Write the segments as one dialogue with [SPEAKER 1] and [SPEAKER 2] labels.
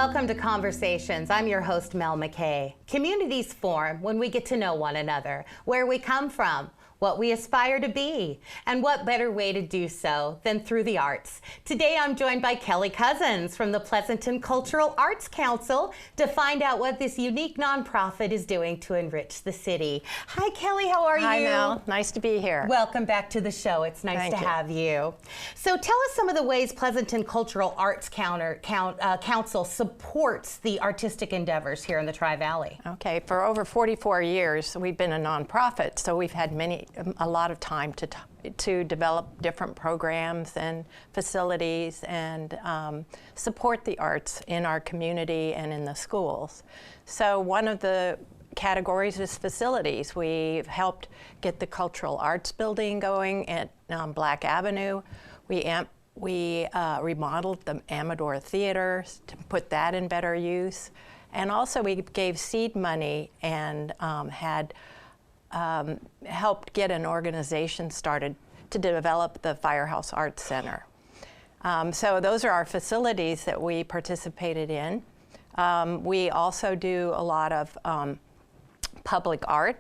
[SPEAKER 1] Welcome to Conversations. I'm your host, Mel McKay. Communities form when we get to know one another, where we come from, what we aspire to be, and what better way to do so than through the arts. Today I'm joined by Kelly Cousins from the Pleasanton Cultural Arts Council to find out what this unique nonprofit is doing to enrich the city. Hi Kelly, how are you?
[SPEAKER 2] Hi Mel, nice to be here.
[SPEAKER 1] Welcome back to the show. It's nice to have you. So tell us some of the ways Pleasanton Cultural Arts Council supports the artistic endeavors here in the Tri-Valley.
[SPEAKER 2] Okay, for over 44 years we've been a nonprofit, so we've had a lot of time to develop different programs and facilities and support the arts in our community and in the schools. So one of the categories is facilities. We've helped get the Cultural Arts Building going at Black Avenue. We remodeled the Amador Theater to put that in better use. And also we gave seed money and helped get an organization started to develop the Firehouse Arts Center. So those are our facilities that we participated in. We also do a lot of public art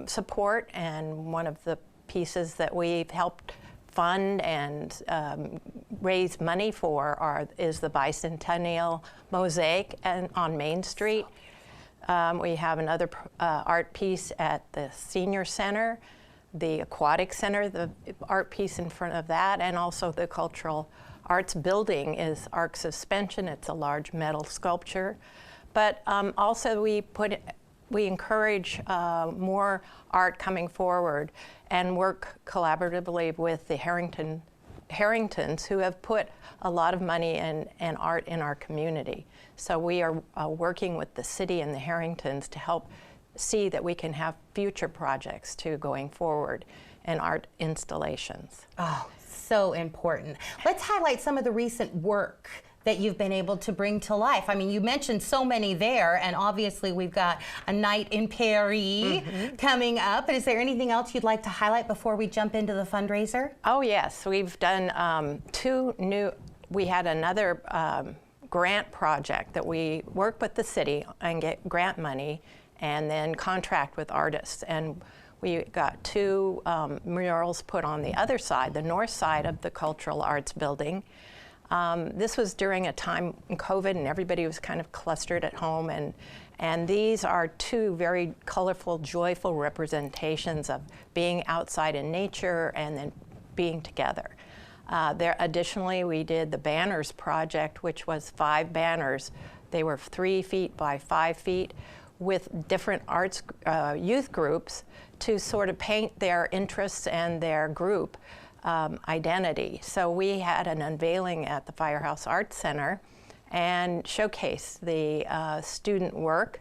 [SPEAKER 2] support, and one of the pieces that we've helped fund and raise money for is the Bicentennial Mosaic on Main Street. We have another art piece at the Senior Center, the Aquatic Center, the art piece in front of that, and also the Cultural Arts Building is Arc Suspension. It's a large metal sculpture. But also we encourage more art coming forward and work collaboratively with the Harringtons, who have put a lot of money and art in our community. So we are working with the city and the Harringtons to help see that we can have future projects too going forward and art installations.
[SPEAKER 1] Oh, so important. Let's highlight some of the recent work that you've been able to bring to life. I mean, you mentioned so many there, and obviously we've got a night in Paris coming up. And is there anything else you'd like to highlight before we jump into the fundraiser?
[SPEAKER 2] Oh yes, we've done we had another grant project that we work with the city and get grant money and then contract with artists. And we got two murals put on the other side, the north side of the Cultural Arts Building. This was during a time in COVID and everybody was kind of clustered at home, and these are two very colorful, joyful representations of being outside in nature and then being together. Additionally, we did the Banners Project, which was 5 banners. They were 3 feet by 5 feet with different arts youth groups to sort of paint their interests and their group identity. So we had an unveiling at the Firehouse Arts Center and showcased the student work,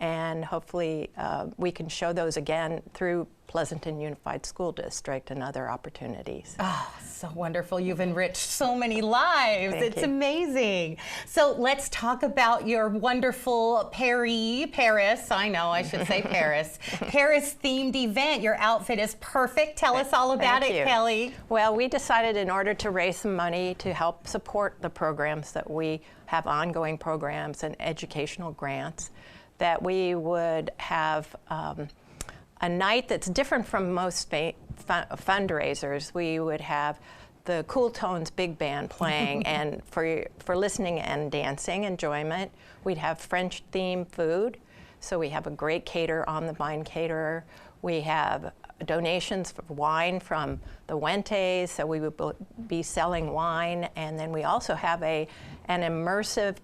[SPEAKER 2] and hopefully we can show those again through Pleasanton Unified School District and other opportunities.
[SPEAKER 1] Oh, so wonderful. You've enriched so many lives.
[SPEAKER 2] Thank you.
[SPEAKER 1] Amazing. So let's talk about your wonderful Paris, I know I should say Paris themed event. Your outfit is perfect. Tell us all about it, Kelly.
[SPEAKER 2] Well, we decided in order to raise some money to help support the programs that we have, ongoing programs and educational grants, that we would have a night that's different from most fundraisers. We would have the Cool Tones Big Band playing, and for listening and dancing enjoyment, we'd have French-themed food. So we have a great caterer on the vine caterer. We have donations for wine from the Wentes, so we would be selling wine, and then we also have an immersive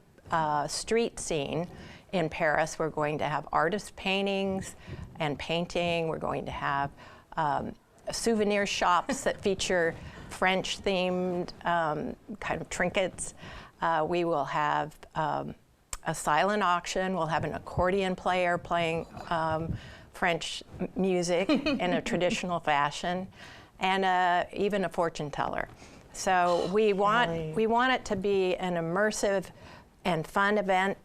[SPEAKER 2] street scene in Paris. We're going to have artist paintings and painting. We're going to have souvenir shops that feature French-themed kind of trinkets. We will have a silent auction. We'll have an accordion player playing French music in a traditional fashion, and even a fortune teller. So we want it to be an immersive and fun event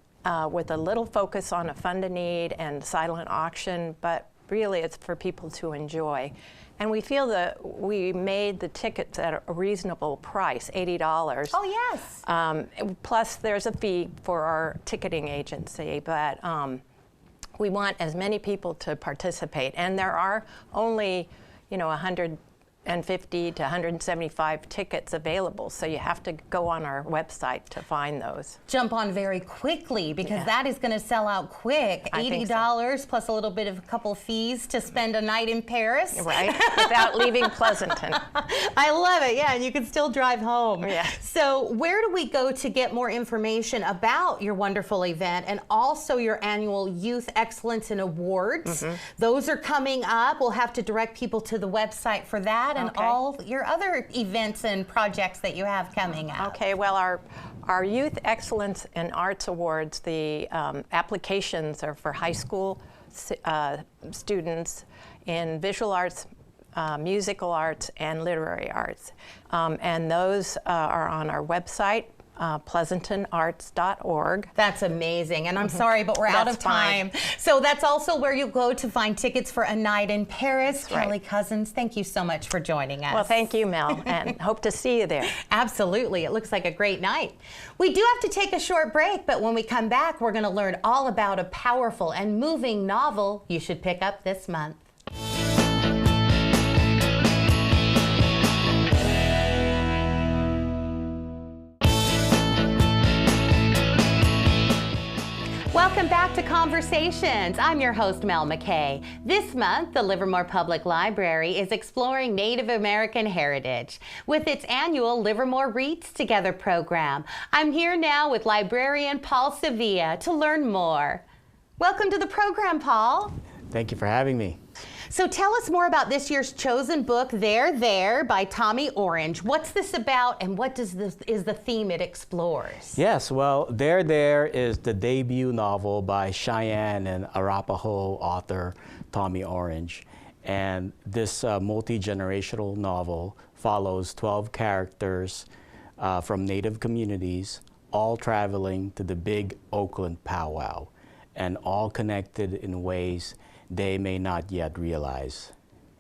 [SPEAKER 2] with a little focus on a fund a need and silent auction, but really it's for people to enjoy. And we feel that we made the tickets at a reasonable price, $80.
[SPEAKER 1] Oh, yes.
[SPEAKER 2] Plus, there's a fee for our ticketing agency, but we want as many people to participate. And there are only, 150 to 175 tickets available, so you have to go on our website to find those.
[SPEAKER 1] Jump on very quickly, because that is going to sell out quick. $80 plus a little bit of a couple fees to spend a night in Paris.
[SPEAKER 2] Right, without leaving Pleasanton.
[SPEAKER 1] I love it, yeah, and you can still drive home.
[SPEAKER 2] Yeah.
[SPEAKER 1] So where do we go to get more information about your wonderful event and also your annual Youth Excellence and Awards? Those are coming up. We'll have to direct people to the website for that and all your other events and projects that you have coming up.
[SPEAKER 2] Okay, well, our Youth Excellence and Arts Awards, the applications are for high school students in visual arts, musical arts, and literary arts. And those are on our website, pleasantonarts.org.
[SPEAKER 1] That's amazing, and I'm sorry, but we're out of time. So that's also where you go to find tickets for a night in Paris. Kelly Cousins, thank you so much for joining us.
[SPEAKER 2] Well, thank you, Mel, and hope to see you there.
[SPEAKER 1] Absolutely, it looks like a great night. We do have to take a short break, but when we come back, we're going to learn all about a powerful and moving novel you should pick up this month. Welcome back to Conversations. I'm your host, Mel McKay. This month, the Livermore Public Library is exploring Native American heritage with its annual Livermore Reads Together program. I'm here now with librarian Paul Sevilla to learn more. Welcome to the program, Paul.
[SPEAKER 3] Thank you for having me.
[SPEAKER 1] So tell us more about this year's chosen book, There by Tommy Orange. What's this about, and what is the theme it explores?
[SPEAKER 3] Yes, well, There is the debut novel by Cheyenne and Arapaho author Tommy Orange. And this multi-generational novel follows 12 characters from Native communities, all traveling to the big Oakland powwow, and all connected in ways they may not yet realize.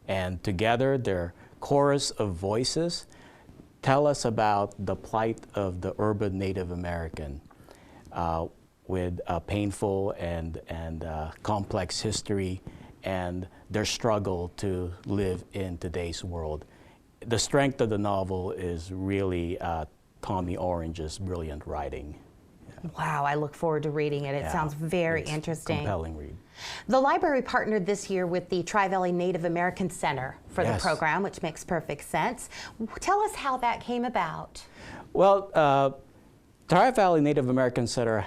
[SPEAKER 3] And together, their chorus of voices tell us about the plight of the urban Native American with a painful and complex history and their struggle to live in today's world. The strength of the novel is really Tommy Orange's brilliant writing.
[SPEAKER 1] Wow, I look forward to reading it. It sounds very interesting.
[SPEAKER 3] Compelling read.
[SPEAKER 1] The library partnered this year with the Tri-Valley Native American Center for the program, which makes perfect sense. Tell us how that came about.
[SPEAKER 3] Well, Tri-Valley Native American Center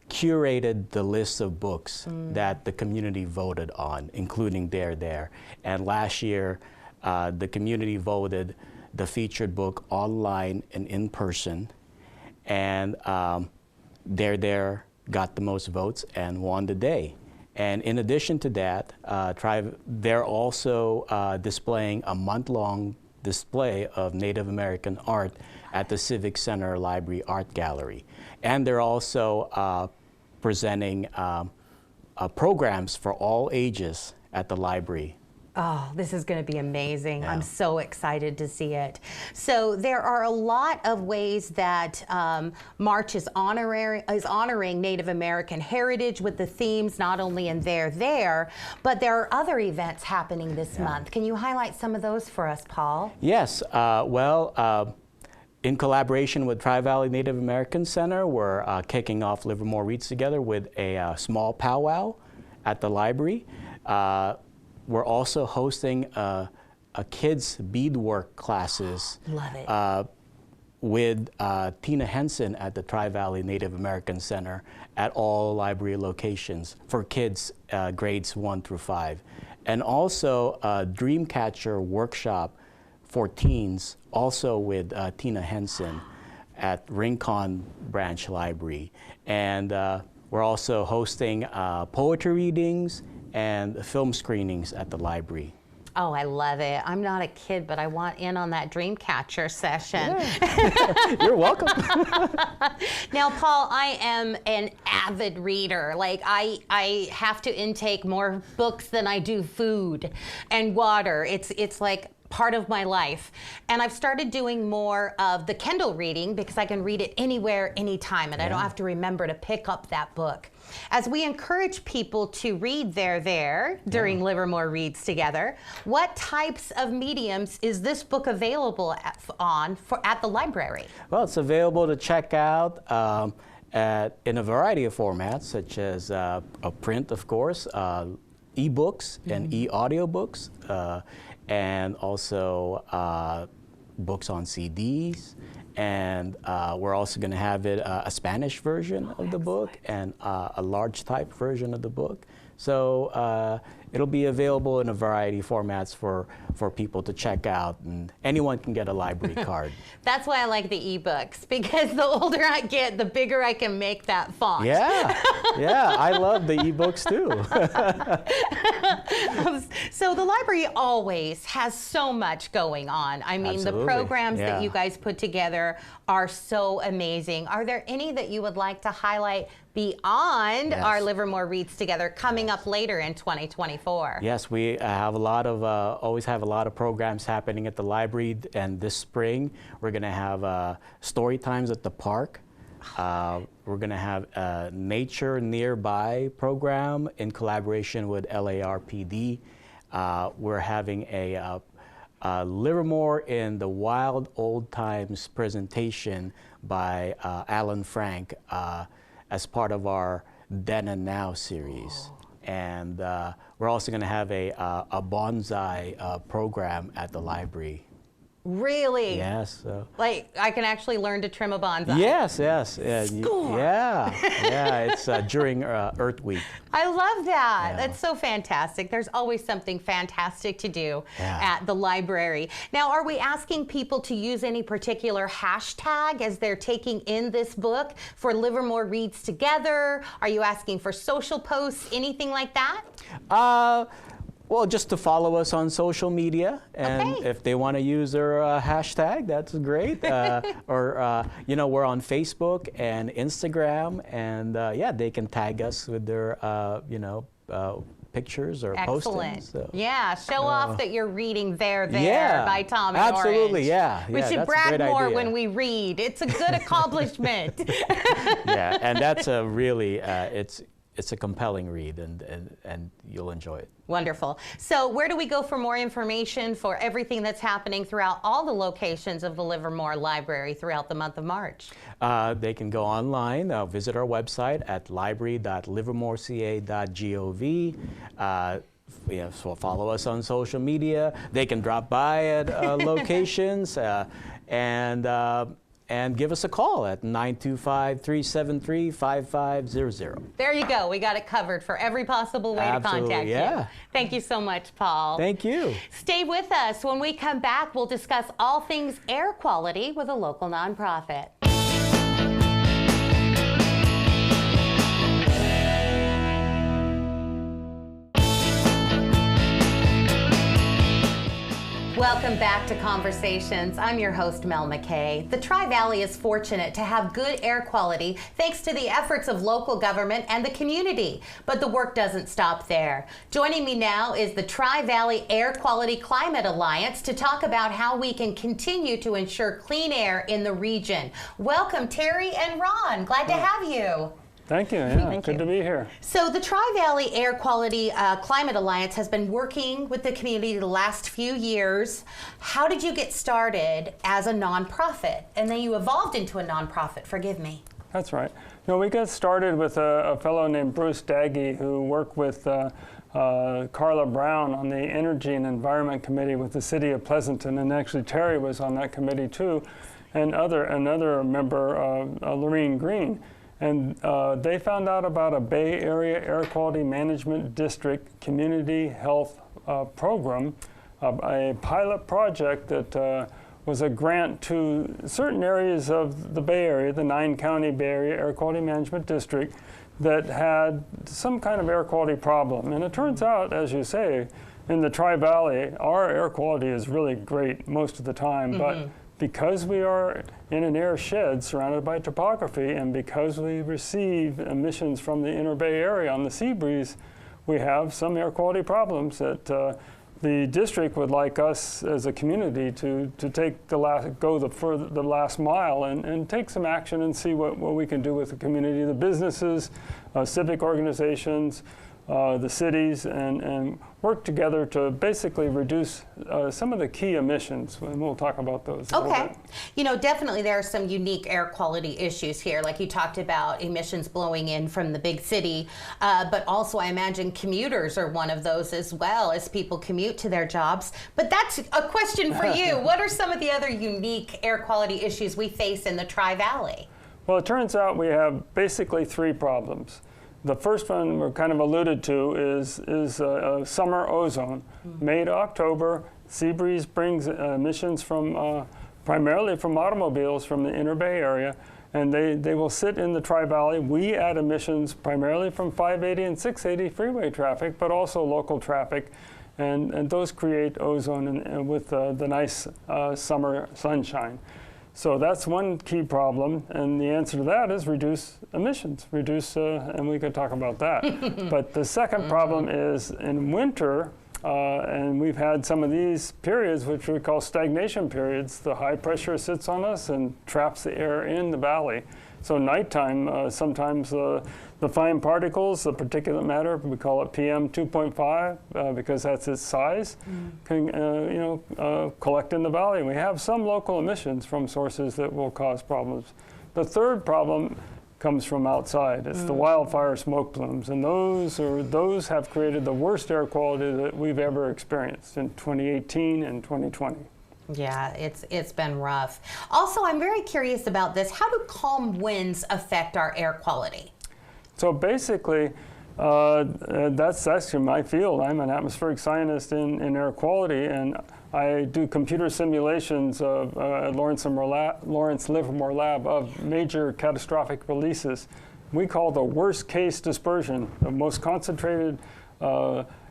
[SPEAKER 3] curated the list of books that the community voted on, including There. And last year, the community voted the featured book online and in person. And There got the most votes and won the day. And in addition to that, they're also displaying a month-long display of Native American art at the Civic Center Library Art Gallery. And they're also presenting programs for all ages at the library.
[SPEAKER 1] Oh, this is going to be amazing. I'm so excited to see it. So there are a lot of ways that March is honoring Native American heritage with the themes not only in There, but there are other events happening this month. Can you highlight some of those for us, Paul?
[SPEAKER 3] Yes. In collaboration with Tri-Valley Native American Center, we're kicking off Livermore Reads Together with a small powwow at the library. We're also hosting a kids beadwork classes.
[SPEAKER 1] Love it.
[SPEAKER 3] With Tina Henson at the Tri-Valley Native American Center at all library locations for kids grades 1 through 5. And also a Dreamcatcher workshop for teens, also with Tina Henson at Rincon Branch Library. And we're also hosting poetry readings and film screenings at the library.
[SPEAKER 1] Oh, I love it. I'm not a kid, but I want in on that dream catcher session.
[SPEAKER 3] Yeah. You're welcome.
[SPEAKER 1] Now, Paul, I am an avid reader. Like, I have to intake more books than I do food and water. It's like part of my life. And I've started doing more of the Kindle reading because I can read it anywhere, anytime, and I don't have to remember to pick up that book. As we encourage people to read there during Livermore Reads Together, what types of mediums is this book available at the library?
[SPEAKER 3] Well, it's available to check out in a variety of formats, such as a print, of course, e-books and e-audiobooks, and also books on CDs. And we're also going to have it a Spanish version of the book and a large type version of the book. So it'll be available in a variety of formats for people to check out, and anyone can get a library card.
[SPEAKER 1] That's why I like the ebooks, because the older I get, the bigger I can make that font.
[SPEAKER 3] Yeah, yeah, I love the ebooks too.
[SPEAKER 1] So the library always has so much going on. I mean,
[SPEAKER 3] Absolutely.
[SPEAKER 1] The programs that
[SPEAKER 3] Yeah.
[SPEAKER 1] you guys put together are so amazing. Are there any that you would like to highlight beyond
[SPEAKER 3] Yes.
[SPEAKER 1] our Livermore Reads Together coming up later in 2024?
[SPEAKER 3] Yes, we have always have a lot of programs happening at the library, and this spring we're going to have story times at the park. We're going to have a Nature Nearby program in collaboration with LARPD. We're having a Livermore in the Wild Old Times presentation by Alan Frank as part of our Then and Now series. And we're also going to have a bonsai program at the library.
[SPEAKER 1] Really?
[SPEAKER 3] Yes.
[SPEAKER 1] Like, I can actually learn to trim a bonsai.
[SPEAKER 3] Yes, yes.
[SPEAKER 1] Score.
[SPEAKER 3] Yeah, it's during Earth Week.
[SPEAKER 1] I love that.
[SPEAKER 3] Yeah.
[SPEAKER 1] That's so fantastic. There's always something fantastic to do
[SPEAKER 3] Yeah.
[SPEAKER 1] at the library. Now, are we asking people to use any particular hashtag as they're taking in this book for Livermore Reads Together? Are you asking for social posts, anything like that?
[SPEAKER 3] Well, just to follow us on social media, and
[SPEAKER 1] Okay.
[SPEAKER 3] if they want to use their hashtag, that's great. Or we're on Facebook and Instagram, and yeah, they can tag us with their pictures or
[SPEAKER 1] Excellent.
[SPEAKER 3] postings. So.
[SPEAKER 1] Yeah, show off that you're reading There
[SPEAKER 3] Yeah,
[SPEAKER 1] by Tommy
[SPEAKER 3] absolutely,
[SPEAKER 1] Orange.
[SPEAKER 3] yeah,
[SPEAKER 1] We should
[SPEAKER 3] that's a
[SPEAKER 1] brag
[SPEAKER 3] great
[SPEAKER 1] more
[SPEAKER 3] idea.
[SPEAKER 1] when we read. It's a good accomplishment.
[SPEAKER 3] Yeah, and that's a really it's a compelling read, and you'll enjoy it.
[SPEAKER 1] Wonderful. So where do we go for more information for everything that's happening throughout all the locations of the Livermore Library throughout the month of March?
[SPEAKER 3] They can go online, visit our website at library.livermoreca.gov. So follow us on social media. They can drop by at locations and give us a call at 925-373-5500.
[SPEAKER 1] There you go. We got it covered for every possible way
[SPEAKER 3] Absolutely,
[SPEAKER 1] to contact
[SPEAKER 3] yeah.
[SPEAKER 1] you. Thank you so much, Paul.
[SPEAKER 3] Thank you.
[SPEAKER 1] Stay with us. When we come back, we'll discuss all things air quality with a local nonprofit. Welcome back to Conversations. I'm your host, Mel McKay. The Tri-Valley is fortunate to have good air quality thanks to the efforts of local government and the community. But the work doesn't stop there. Joining me now is the Tri-Valley Air Quality Climate Alliance to talk about how we can continue to ensure clean air in the region. Welcome, Terry and Ron. Glad to have you.
[SPEAKER 4] Thank you. Yeah, good to be here.
[SPEAKER 1] So the Tri-Valley Air Quality Climate Alliance has been working with the community the last few years. How did you get started as a nonprofit? And then you evolved into a nonprofit, forgive me.
[SPEAKER 4] That's right. We got started with a fellow named Bruce Daggy who worked with Carla Brown on the Energy and Environment Committee with the City of Pleasanton, and actually Terry was on that committee too, and another member, Lorene Green. And they found out about a Bay Area Air Quality Management District community health program, a pilot project that was a grant to certain areas of the Bay Area, the 9-county Bay Area Air Quality Management District, that had some kind of air quality problem. And it turns out, as you say, in the Tri-Valley, our air quality is really great most of the time, but because we are in an air shed surrounded by topography, and because we receive emissions from the inner Bay Area on the sea breeze, we have some air quality problems that the district would like us as a community to take the last mile and take some action and see what we can do with the community, the businesses, civic organizations, the cities, and work together to basically reduce some of the key emissions, and we'll talk about those a little bit.
[SPEAKER 1] You know, definitely there are some unique air quality issues here, like you talked about emissions blowing in from the big city, but also I imagine commuters are one of those as well as people commute to their jobs. But that's a question for you. What are some of the other unique air quality issues we face in the Tri-Valley?
[SPEAKER 4] Well, it turns out we have basically 3 problems. The first one we're kind of alluded to is summer ozone. May to October, sea breeze brings emissions from primarily from automobiles from the inner Bay Area, and they will sit in the Tri-Valley. We add emissions primarily from 580 and 680 freeway traffic, but also local traffic, and those create ozone and with the nice summer sunshine. So that's one key problem, and the answer to that is reduce emissions, and we could talk about that. But the second problem is in winter, and we've had some of these periods, which we call stagnation periods. The high pressure sits on us and traps the air in the valley. So nighttime, sometimes the fine particles, the particulate matter, we call it PM 2.5 because that's its size, can collect in the valley. We have some local emissions from sources that will cause problems. The third problem comes from outside. It's the wildfire smoke plumes, and those have created the worst air quality that we've ever experienced in 2018 and 2020.
[SPEAKER 1] Yeah, it's been rough. Also, I'm very curious about this. How do calm winds affect our air quality?
[SPEAKER 4] So basically, that's actually my field. I'm an atmospheric scientist in air quality, and I do computer simulations of Lawrence Livermore Lab of major catastrophic releases. We call the worst case dispersion, the most concentrated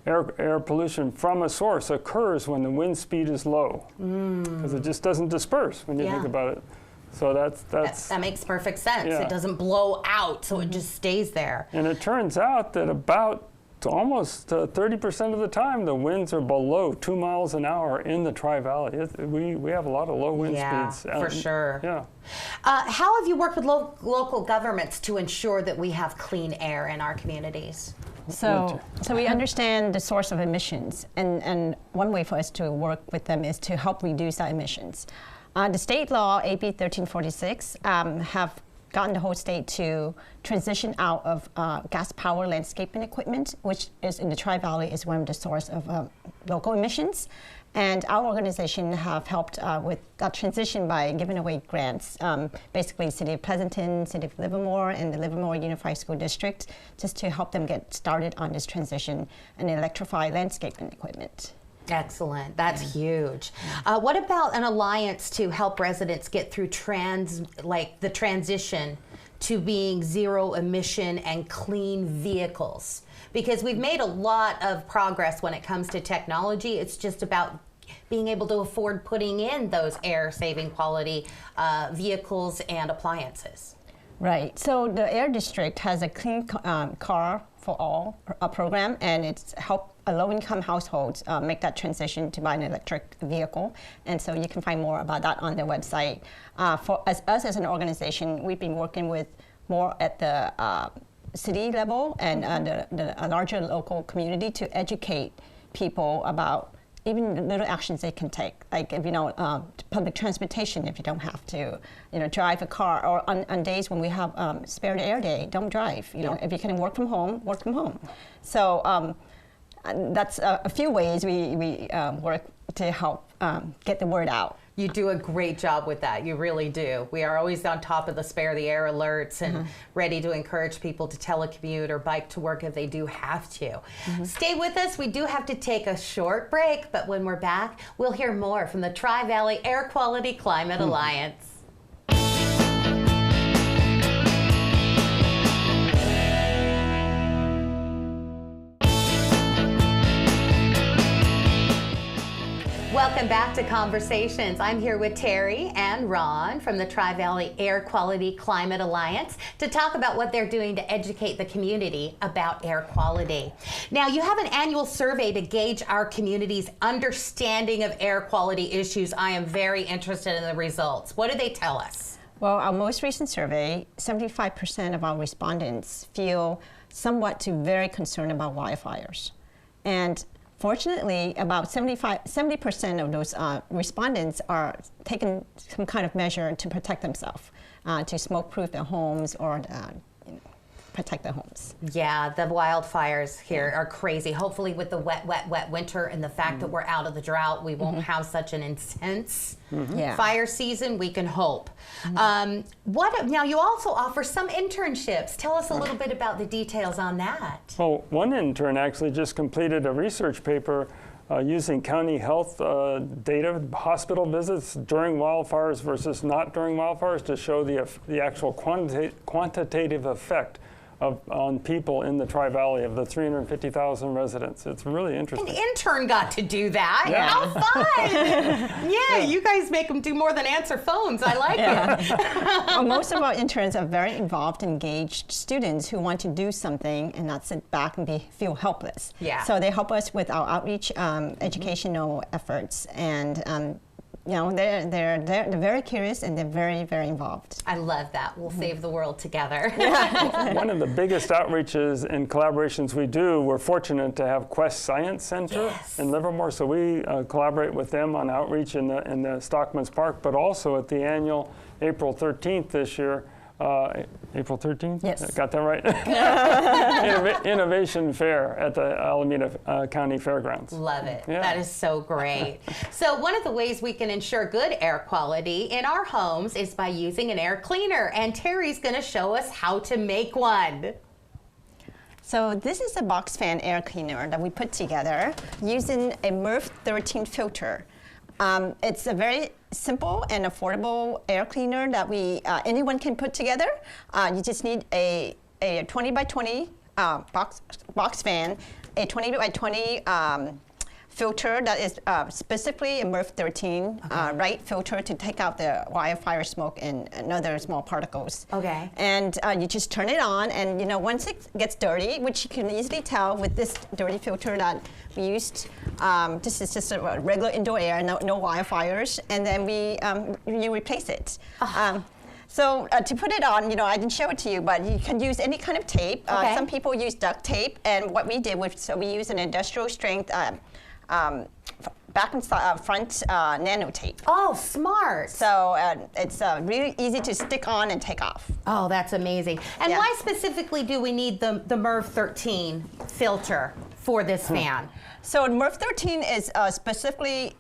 [SPEAKER 4] air pollution from a source occurs when the wind speed is low, because it just doesn't disperse when you think about it. So that
[SPEAKER 1] makes perfect sense.
[SPEAKER 4] Yeah.
[SPEAKER 1] It doesn't blow out, so it just stays there.
[SPEAKER 4] And it turns out that about almost 30% of the time, the winds are below 2 miles an hour in the Tri-Valley. We have a lot of low wind speeds.
[SPEAKER 1] Yeah, for sure.
[SPEAKER 4] Yeah.
[SPEAKER 1] How have you worked with local governments to ensure that we have clean air in our communities?
[SPEAKER 5] So we understand the source of emissions, and one way for us to work with them is to help reduce our emissions. The state law, AB 1346, have gotten the whole state to transition out of gas power landscaping equipment, which is in the Tri-Valley is one of the source of local emissions. And our organization have helped with that transition by giving away grants, basically City of Pleasanton, City of Livermore, and the Livermore Unified School District, just to help them get started on this transition and electrify landscaping equipment.
[SPEAKER 1] Excellent. That's huge. What about an alliance to help residents get through the transition to being zero emission and clean vehicles? Because we've made a lot of progress when it comes to technology. It's just about being able to afford putting in those air-saving quality vehicles and appliances.
[SPEAKER 5] Right. So the Air District has a Clean Car for All program, and it's helped low-income households make that transition to buy an electric vehicle. And so you can find more about that on their website. For us as an organization, we've been working with more at the city level and the larger local community to educate people about even the little actions they can take, like if public transportation, if you don't have to, drive a car, or on days when we have spare air day, don't drive. If you can work from home, work from home. So that's a few ways we work to help get the word out.
[SPEAKER 1] You do a great job with that. You really do. We are always on top of the spare the air alerts and ready to encourage people to telecommute or bike to work if they do have to. Stay with us. We do have to take a short break, but when we're back, we'll hear more from the Tri-Valley Air Quality Climate Alliance. Welcome back to Conversations. I'm here with Terry and Ron from the Tri-Valley Air Quality Climate Alliance to talk about what they're doing to educate the community about air quality. Now, you have an annual survey to gauge our community's understanding of air quality issues. I am very interested in the results. What do they tell us?
[SPEAKER 5] Well, our most recent survey, 75% of our respondents feel somewhat to very concerned about wildfires. And fortunately, about 70% of those respondents are taking some kind of measure to protect themselves, to smoke-proof their homes or protect their homes.
[SPEAKER 1] Yeah, the wildfires here are crazy. Hopefully with the wet winter and the fact that we're out of the drought, we won't have such an intense fire season, we can hope. Now you also offer some internships. Tell us a little bit about the details on that.
[SPEAKER 4] Well, one intern actually just completed a research paper using county health data, hospital visits during wildfires versus not during wildfires to show the actual quantitative effect on people in the Tri-Valley of the 350,000 residents. It's really interesting.
[SPEAKER 1] An intern got to do that.
[SPEAKER 4] Yeah.
[SPEAKER 1] How fun! Yeah, you guys make them do more than answer phones. I like it.
[SPEAKER 5] Well, most of our interns are very involved, engaged students who want to do something and not sit back and feel helpless.
[SPEAKER 1] Yeah.
[SPEAKER 5] So they help us with our outreach educational efforts, and you know, they're very curious and they're very, very involved.
[SPEAKER 1] I love that. We'll save the world together.
[SPEAKER 4] One of the biggest outreaches and collaborations we do, we're fortunate to have Quest Science Center in Livermore, so we collaborate with them on outreach in the Stockman's Park, but also at the annual April 13th this year. April 13th?
[SPEAKER 5] Yes.
[SPEAKER 4] Got that right? Innovation Fair at the Alameda County Fairgrounds.
[SPEAKER 1] Love it.
[SPEAKER 4] Yeah.
[SPEAKER 1] That is so great. So one of the ways we can ensure good air quality in our homes is by using an air cleaner. And Terry's going to show us how to make one.
[SPEAKER 5] So this is a box fan air cleaner that we put together using a MERV 13 filter. It's a very simple and affordable air cleaner that anyone can put together. You just need a 20 by 20 box fan, a 20 by 20 filter that is specifically a MERV 13 right filter to take out the wildfire smoke and other small particles.
[SPEAKER 1] Okay.
[SPEAKER 5] And you just turn it on, and once it gets dirty, which you can easily tell with this dirty filter that we used, this is just a regular indoor air, no wildfires, and then you replace it. So to put it on, I didn't show it to you, but you can use any kind of tape.
[SPEAKER 1] Okay.
[SPEAKER 5] Some people use duct tape, and what we did was, we used an industrial strength back and front nano tape.
[SPEAKER 1] Oh, smart.
[SPEAKER 5] So it's really easy to stick on and take off.
[SPEAKER 1] Oh, that's amazing. And why specifically do we need the MERV 13 filter for this fan?
[SPEAKER 5] So MERV 13 is specifically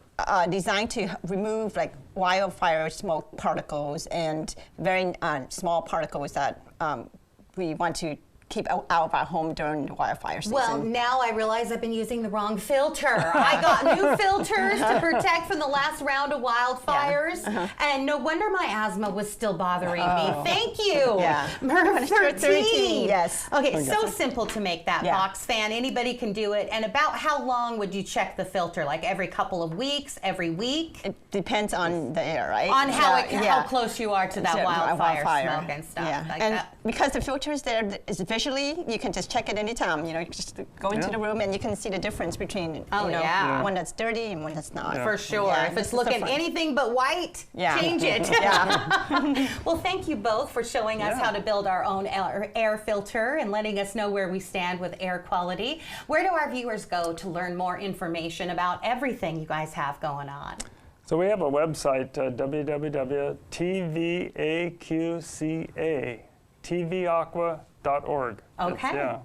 [SPEAKER 5] designed to remove wildfire smoke particles and very small particles that we want to keep out of our home during the wildfire season.
[SPEAKER 1] Well, now I realize I've been using the wrong filter. I got new filters to protect from the last round of wildfires, and no wonder my asthma was still bothering me. Thank you.
[SPEAKER 5] Yeah.
[SPEAKER 1] MERV 13.
[SPEAKER 5] Yes.
[SPEAKER 1] Okay, so simple to make that box fan. Anybody can do it. And about how long would you check the filter? Like every couple of weeks, every week?
[SPEAKER 5] It depends on the air, right?
[SPEAKER 1] On how close you are to that wildfire smoke and stuff like that.
[SPEAKER 5] Because the filter is there, visually, you can just check it anytime. Just go into the room and you can see the difference between one that's dirty and one that's not.
[SPEAKER 1] For sure. If it's looking anything but white, change it. Well, thank you both for showing us how to build our own air filter and letting us know where we stand with air quality. Where do our viewers go to learn more information about everything you guys have going on?
[SPEAKER 4] So we have a website, www.tvaqca.org.
[SPEAKER 1] Okay.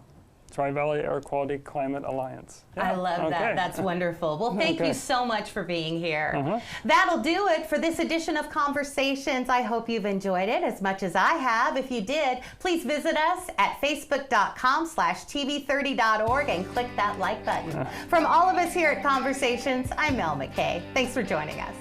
[SPEAKER 4] Tri-Valley Air Quality Climate Alliance.
[SPEAKER 1] I love that. That's wonderful. Well, thank you so much for being here. That'll do it for this edition of Conversations. I hope you've enjoyed it as much as I have. If you did, please visit us at facebook.com/tv30.org and click that like button. From all of us here at Conversations, I'm Mel McKay. Thanks for joining us.